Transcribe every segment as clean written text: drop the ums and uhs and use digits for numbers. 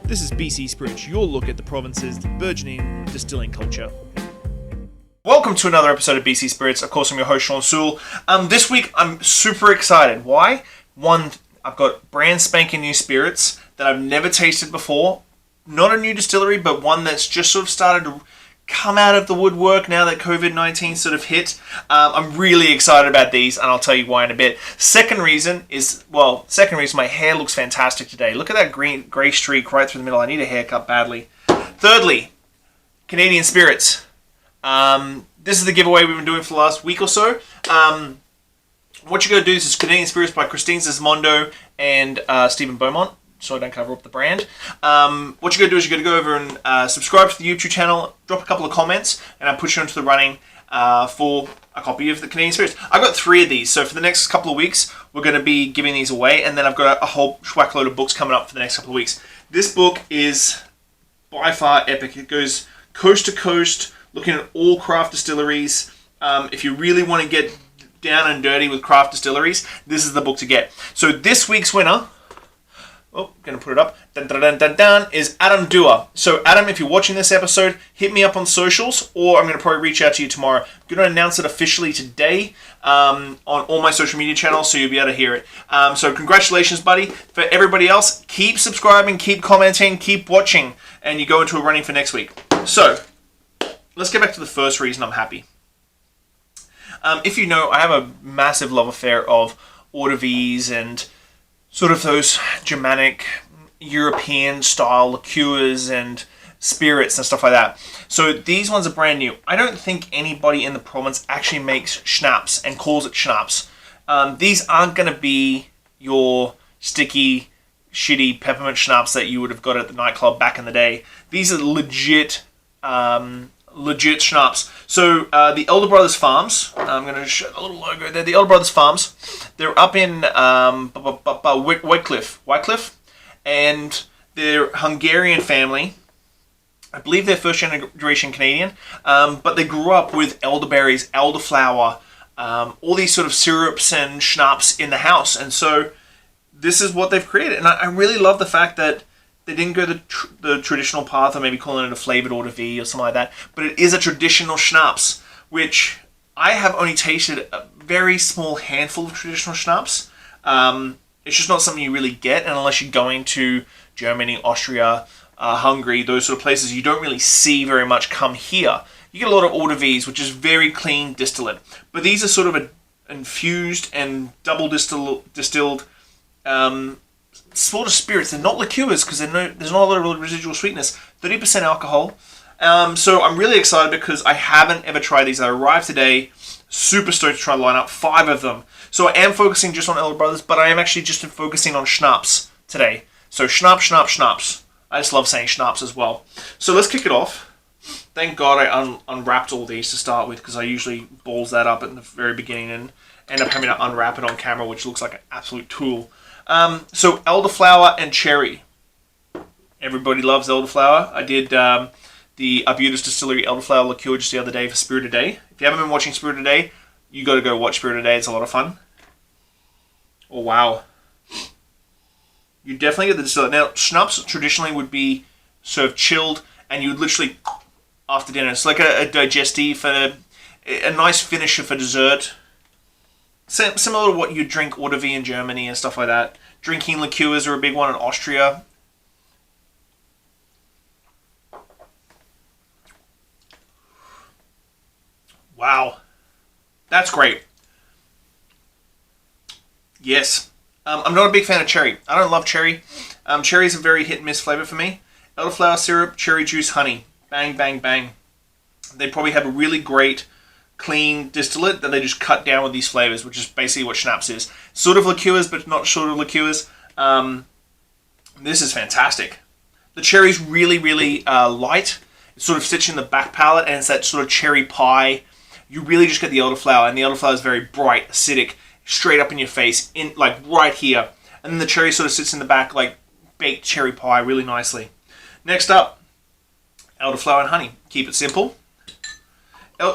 This is BC Spirits, your look at the province's burgeoning distilling culture. Welcome to another episode of BC Spirits. Of course, I'm your host, Sean Sewell. This week, I'm super excited. Why? One, I've got brand spanking new spirits that I've never tasted before. Not a new distillery, but one that's just sort of started to come out of the woodwork now that COVID-19 sort of hit. I'm really excited about these, and I'll tell you why in a bit. Second reason, my hair looks fantastic today. Look at that grey streak right through the middle. I need a haircut badly. Thirdly, Canadian spirits. This is the giveaway we've been doing for the last week or so. What you're going to do is Canadian Spirits by Christine Zismondo and Stephen Beaumont, so I don't cover up the brand. What you're going to do is you're going to go over and subscribe to the YouTube channel, drop a couple of comments, and I'll put you into the running for a copy of the Canadian Spirits. I've got 3 of these, so for the next couple of weeks, we're going to be giving these away, and then I've got a whole schwack load of books coming up for the next couple of weeks. This book is by far epic. It goes coast to coast, looking at all craft distilleries. If you really want to get down and dirty with craft distilleries, this is the book to get. So this week's winner, going to put it up, is Adam Dua. So Adam, if you're watching this episode, hit me up on socials, or I'm going to probably reach out to you tomorrow. I'm going to announce it officially today on all my social media channels, so you'll be able to hear it. So congratulations, buddy. For everybody else, keep subscribing, keep commenting, keep watching, and you go into a running for next week. So let's get back to the first reason I'm happy. If you know, I have a massive love affair of eau de vies and sort of those Germanic, European style liqueurs and spirits and stuff like that. So these ones are brand new. I don't think anybody in the province actually makes schnapps and calls it schnapps. These aren't going to be your sticky, shitty peppermint schnapps that you would have got at the nightclub back in the day. These are legit schnapps. So the Elderberry Farms, I'm going to show the little logo there, the Elderberry Farms, they're up in Wycliffe, and they're Hungarian family. I believe they're first generation Canadian, but they grew up with elderberries, elderflower, all these sort of syrups and schnapps in the house, and so this is what they've created. And I really love the fact that they didn't go the traditional path of maybe calling it a flavored eau de vie or something like that, but it is a traditional schnapps, which I have only tasted a very small handful of traditional schnapps. It's just not something you really get, and unless you're going to Germany, Austria, Hungary, those sort of places, you don't really see very much come here. You get a lot of eau de vies, which is very clean distillate, but these are sort of infused and double distilled sort of spirits. They're not liqueurs because there's not a lot of residual sweetness. 30% alcohol. So I'm really excited because I haven't ever tried these. They arrived today. Super stoked to try the lineup. 5 of them. So I am focusing just on Elder Brothers, but I am actually just focusing on schnapps today. So schnapps. I just love saying schnapps as well. So let's kick it off. Thank God I unwrapped all these to start with, because I usually balls that up at the very beginning and end up having to unwrap it on camera, which looks like an absolute tool. So elderflower and cherry. Everybody loves elderflower. I did the Arbutus Distillery elderflower liqueur just the other day for Spirit a Day. If you haven't been watching Spirit a Day, you got to go watch Spirit a Day. It's a lot of fun. Oh wow! You definitely get the distillate. Now schnapps traditionally would be served chilled, and you would literally after dinner. It's like a digestive, a nice finisher for dessert. Similar to what you drink eau de vie in Germany and stuff like that. Drinking liqueurs are a big one in Austria. Wow. That's great. Yes. I'm not a big fan of cherry. I don't love cherry. Cherry is a very hit and miss flavor for me. Elderflower syrup, cherry juice, honey. Bang, bang, bang. They probably have a really great clean distillate that they just cut down with these flavors, which is basically what schnapps is. Sort of liqueurs, but not sort of liqueurs. This is fantastic. The cherry's really, really light. It sort of sits in the back palate, and it's that sort of cherry pie. You really just get the elderflower, and the elderflower is very bright, acidic, straight up in your face, in like right here. And then the cherry sort of sits in the back like baked cherry pie really nicely. Next up, elderflower and honey. Keep it simple.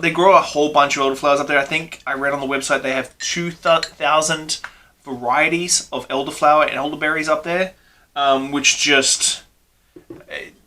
They grow a whole bunch of elderflowers up there. I think I read on the website they have 2,000 varieties of elderflower and elderberries up there, which just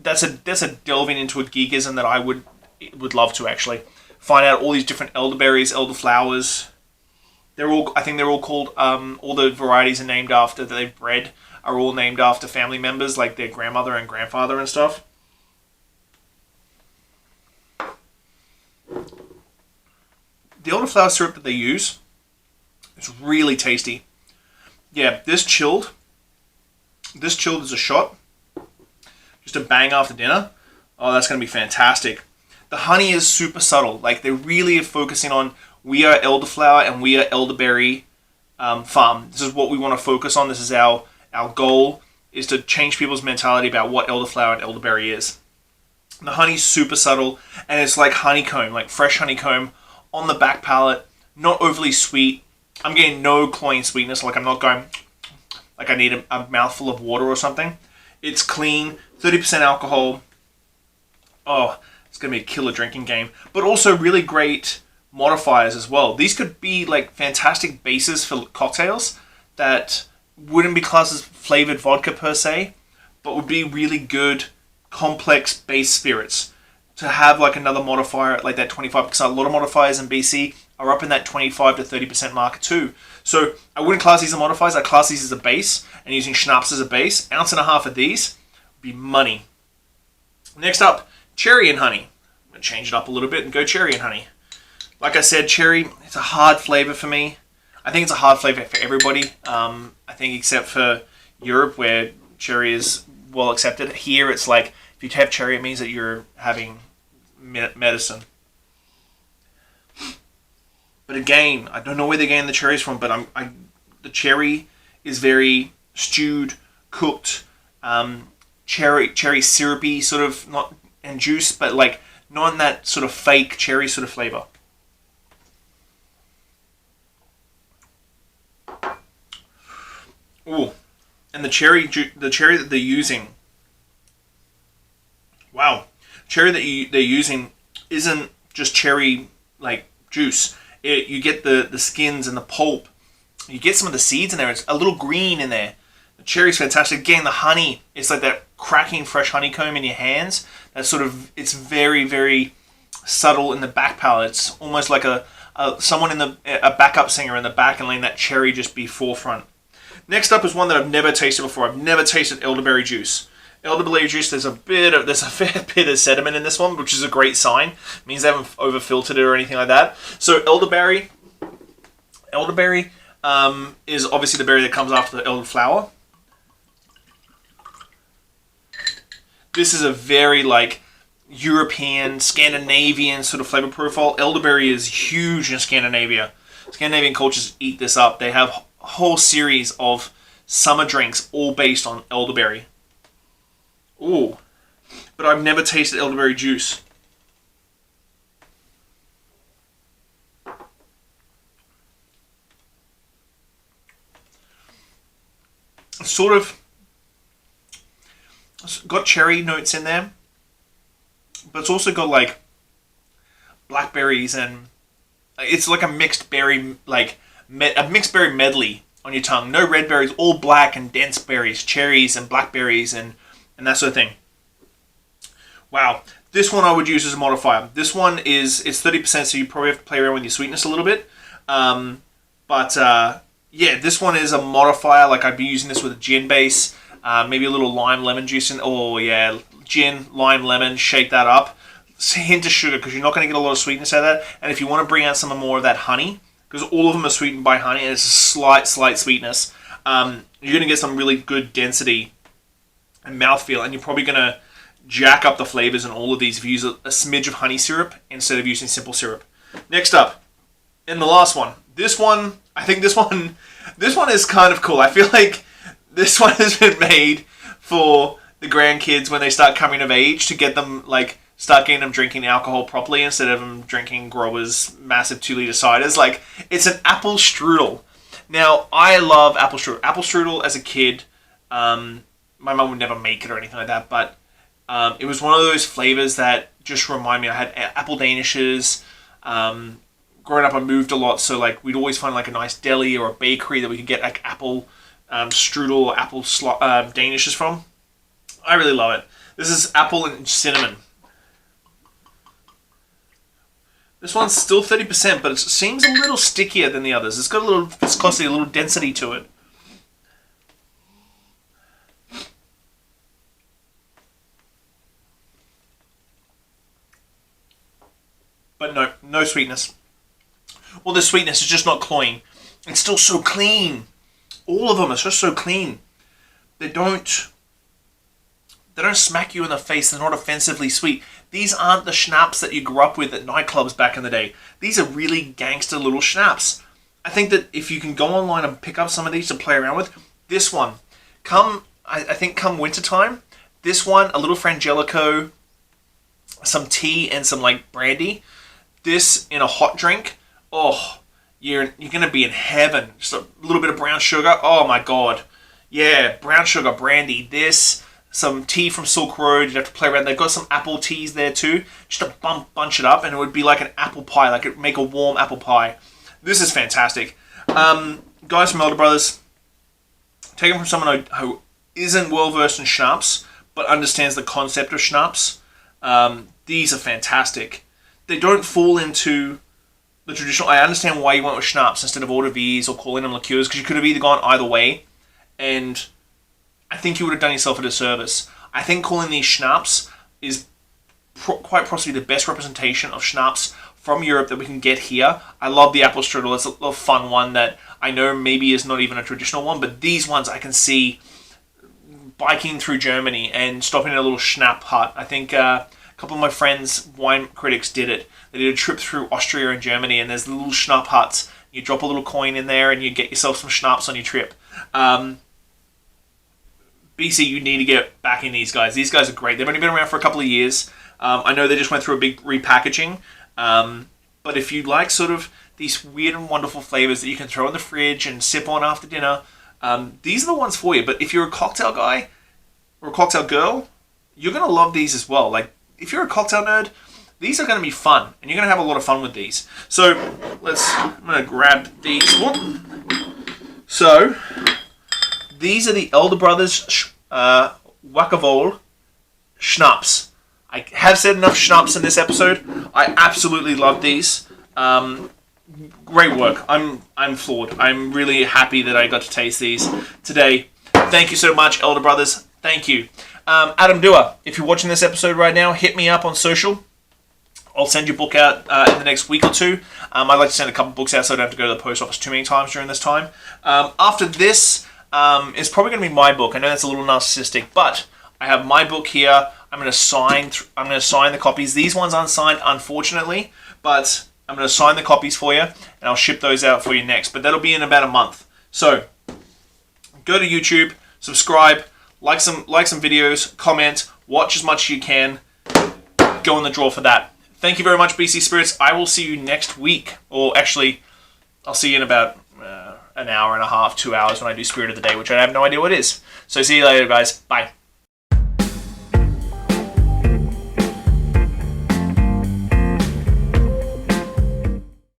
That's a delving into a geekism that I would love to actually find out all these different elderberries, elderflowers. I think they're all called, all the varieties are named after that they've bred are all named after family members, like their grandmother and grandfather and stuff. The elderflower syrup that they use is really tasty. Yeah, this chilled is a shot. Just a bang after dinner. Oh, that's going to be fantastic. The honey is super subtle. Like, they really are focusing on, we are elderflower and we are elderberry farm. This is what we want to focus on. This is our goal, is to change people's mentality about what elderflower and elderberry is. The honey's super subtle, and it's like honeycomb, like fresh honeycomb on the back palate. Not overly sweet. I'm getting no cloying sweetness. Like, I'm not going like I need a mouthful of water or something. It's clean, 30% alcohol. Oh, it's going to be a killer drinking game. But also really great modifiers as well. These could be like fantastic bases for cocktails that wouldn't be classed as flavored vodka per se, but would be really good complex base spirits to have like another modifier like that 25%. Because a lot of modifiers in BC are up in that 25 to 30% mark too. So I wouldn't class these as modifiers. I class these as a base, and using schnapps as a base. 1.5 ounces of these would be money. Next up, cherry and honey. I'm going to change it up a little bit and go cherry and honey. Like I said, cherry, it's a hard flavor for me. I think it's a hard flavor for everybody. I think except for Europe, where cherry is well accepted. Here, it's like, if you have cherry, it means that you're having medicine. But again, I don't know where they're getting the cherries from, but the cherry is very stewed, cooked, cherry syrupy sort of, not and juice, but like not in that sort of fake cherry sort of flavor. Ooh, and the cherry that they're using. Wow, cherry that they're using isn't just cherry like juice. You get the skins and the pulp. You get some of the seeds in there. It's a little green in there. The cherry's fantastic. Again, the honey, it's like that cracking fresh honeycomb in your hands. That sort of, it's very, very subtle in the back palate. It's almost like someone a backup singer in the back and letting that cherry just be forefront. Next up is one that I've never tasted before. I've never tasted elderberry juice. Elderberry juice, there's a fair bit of sediment in this one, which is a great sign. It means they haven't over filtered it or anything like that. So elderberry is obviously the berry that comes after the elderflower. This is a very like European, Scandinavian sort of flavor profile. Elderberry is huge in Scandinavia. Scandinavian cultures eat this up. They have a whole series of summer drinks all based on elderberry. Ooh, but I've never tasted elderberry juice. It's sort of got cherry notes in there, but it's also got like blackberries, and it's like a mixed berry, like a mixed berry medley on your tongue. No red berries, all black and dense berries, cherries and blackberries and that sort of thing. Wow. This one I would use as a modifier. This one it's 30%, so you probably have to play around with your sweetness a little bit. Yeah, this one is a modifier. Like, I'd be using this with a gin base, maybe a little lime lemon juice in. Oh yeah, gin, lime, lemon, shake that up. It's a hint of sugar, because you're not going to get a lot of sweetness out of that. And if you want to bring out some more of that honey, because all of them are sweetened by honey, and it's a slight sweetness, you're going to get some really good density and mouthfeel, and you're probably going to jack up the flavors in all of these if you use a smidge of honey syrup instead of using simple syrup. Next up, and the last one. This one is kind of cool. I feel like this one has been made for the grandkids when they start coming of age, to get them, like, start getting them drinking alcohol properly instead of them drinking growers' massive 2-liter ciders. Like, it's an Applestrudel. Now, I love Applestrudel. Applestrudel as a kid, my mum would never make it or anything like that, but it was one of those flavors that just remind me. I had apple danishes. Growing up, I moved a lot, so like we'd always find like a nice deli or a bakery that we could get like apple strudel or apple danishes from. I really love it. This is apple and cinnamon. This one's still 30%, but it seems a little stickier than the others. It's got a little viscosity, a little density to it. But no sweetness. Well, the sweetness is just not cloying. It's still so clean. All of them are just so clean. They don't smack you in the face. They're not offensively sweet. These aren't the schnapps that you grew up with at nightclubs back in the day. These are really gangster little schnapps. I think that if you can go online and pick up some of these to play around with, this one, I think come wintertime, this one, a little Frangelico, some tea and some like brandy, this in a hot drink, oh, you're going to be in heaven. Just a little bit of brown sugar, oh my god. Yeah, brown sugar, brandy, this, some tea from Silk Road, you'd have to play around. They've got some apple teas there too, just to bunch it up, and it would be like an apple pie, like it would make a warm apple pie. This is fantastic. Guys from Elder Brothers, taken from someone who isn't well versed in schnapps, but understands the concept of schnapps. These are fantastic. They don't fall into the traditional. I understand why you went with schnapps instead of eau de vies or calling them liqueurs, because you could have either gone either way, and I think you would have done yourself a disservice. I think calling these schnapps is quite possibly the best representation of schnapps from Europe that we can get here. I love the Applestrudel. It's a little fun one that I know maybe is not even a traditional one, but these ones I can see biking through Germany and stopping at a little schnapp hut. I think a couple of my friends, wine critics, did it. They did a trip through Austria and Germany, and there's little schnapp huts. You drop a little coin in there and you get yourself some schnapps on your trip. BC, you need to get back in these guys. These guys are great. They've only been around for a couple of years. I know they just went through a big repackaging. But if you like sort of these weird and wonderful flavors that you can throw in the fridge and sip on after dinner, these are the ones for you. But if you're a cocktail guy or a cocktail girl, you're going to love these as well. Like, if you're a cocktail nerd, these are going to be fun. And you're going to have a lot of fun with these. So, I'm going to grab these. So, these are the Elder Brothers Whack-a-Vole Schnapps. I have said enough schnapps in this episode. I absolutely love these. Great work. I'm floored. I'm really happy that I got to taste these today. Thank you so much, Elder Brothers. Thank you. Adam Dewar, if you're watching this episode right now, hit me up on social. I'll send your book out in the next week or two. I'd like to send a couple books out so I don't have to go to the post office too many times during this time. After this, it's probably going to be my book. I know that's a little narcissistic, but I have my book here. I'm going to sign the copies. These ones aren't signed, unfortunately, but I'm going to sign the copies for you, and I'll ship those out for you next. But that'll be in about a month. So go to YouTube, subscribe, like some videos, comment, watch as much as you can. Go in the draw for that. Thank you very much, BC Spirits. I will see you next week, or actually, I'll see you in about an hour and a half, 2 hours when I do Spirit of the Day, which I have no idea what it is. So see you later, guys. Bye.